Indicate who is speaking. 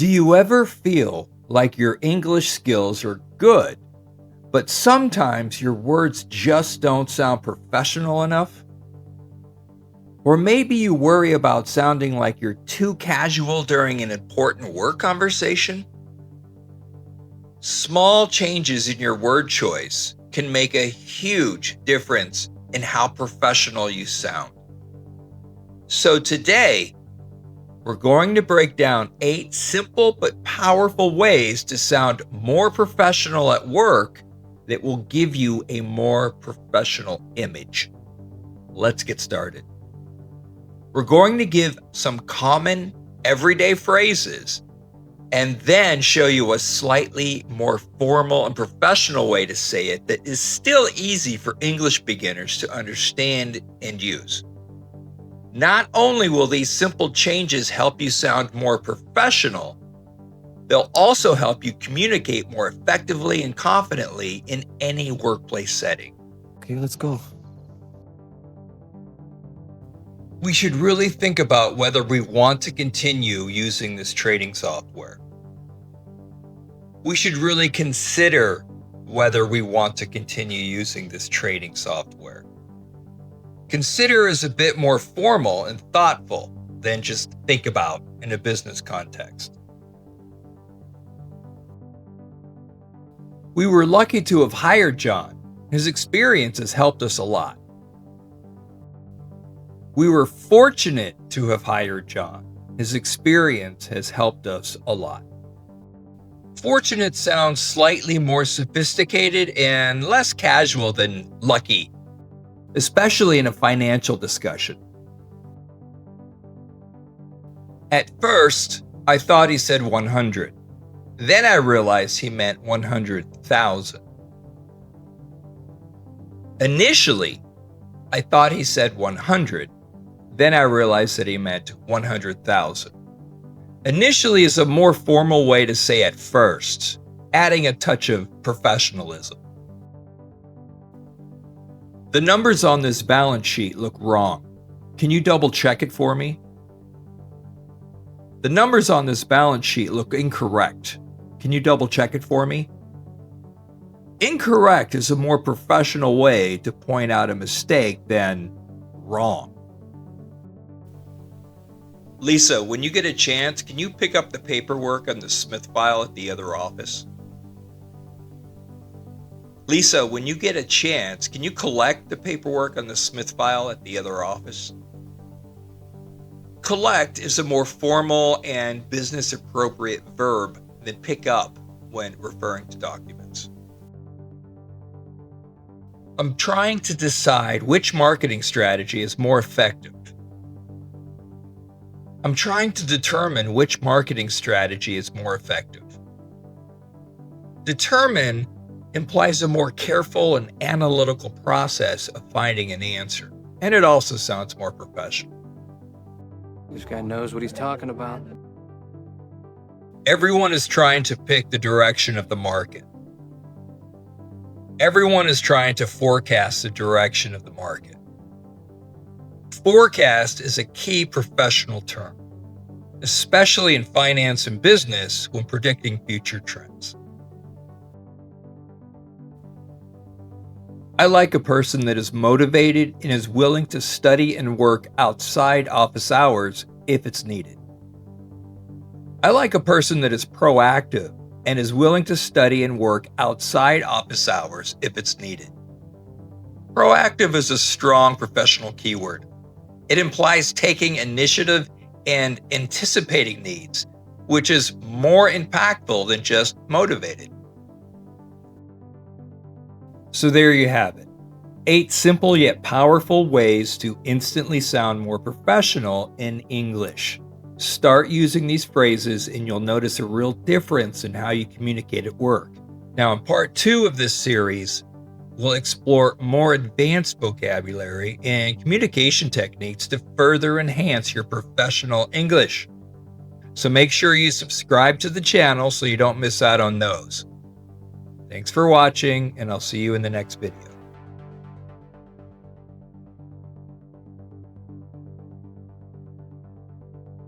Speaker 1: Do you ever feel like your English skills are good, but sometimes your words just don't sound professional enough? Or maybe you worry about sounding like you're too casual during an important work conversation? Small changes in your word choice can make a huge difference in how professional you sound. So today, we're going to break down 8 simple but powerful ways to sound more professional at work that will give you a more professional image. Let's get started. We're going to give some common everyday phrases and then show you a slightly more formal and professional way to say it that is still easy for English beginners to understand and use. Not only will these simple changes help you sound more professional, they'll also help you communicate more effectively and confidently in any workplace setting.
Speaker 2: Okay, let's go.
Speaker 1: We should really think about whether we want to continue using this trading software. We should really consider whether we want to continue using this trading software. Consider is a bit more formal and thoughtful than just think about in a business context. We were lucky to have hired John. His experience has helped us a lot. We were fortunate to have hired John. His experience has helped us a lot. Fortunate sounds slightly more sophisticated and less casual than lucky, especially in a financial discussion. At first, I thought he said 100. Then I realized he meant 100,000. Initially, I thought he said 100. Then I realized that he meant 100,000. Initially is a more formal way to say at first, adding a touch of professionalism. The numbers on this balance sheet look wrong. Can you double check it for me? The numbers on this balance sheet look incorrect. Can you double check it for me? Incorrect is a more professional way to point out a mistake than wrong. Lisa, when you get a chance, can you pick up the paperwork on the Smith file at the other office? Lisa, when you get a chance, can you collect the paperwork on the Smith file at the other office? Collect is a more formal and business appropriate verb than pick up when referring to documents. I'm trying to decide which marketing strategy is more effective. I'm trying to determine which marketing strategy is more effective. Determine implies a more careful and analytical process of finding an answer, and it also sounds more professional.
Speaker 2: This guy knows what he's talking about.
Speaker 1: Everyone is trying to pick the direction of the market. Everyone is trying to forecast the direction of the market. Forecast is a key professional term, especially in finance and business when predicting future trends. I like a person that is motivated and is willing to study and work outside office hours if it's needed. I like a person that is proactive and is willing to study and work outside office hours if it's needed. Proactive is a strong professional keyword. It implies taking initiative and anticipating needs, which is more impactful than just motivated. So there you have it. 8 simple yet powerful ways to instantly sound more professional in English. Start using these phrases and you'll notice a real difference in how you communicate at work. Now, in part 2 of this series, we'll explore more advanced vocabulary and communication techniques to further enhance your professional English. So make sure you subscribe to the channel so you don't miss out on those. Thanks for watching, and I'll see you in the next video.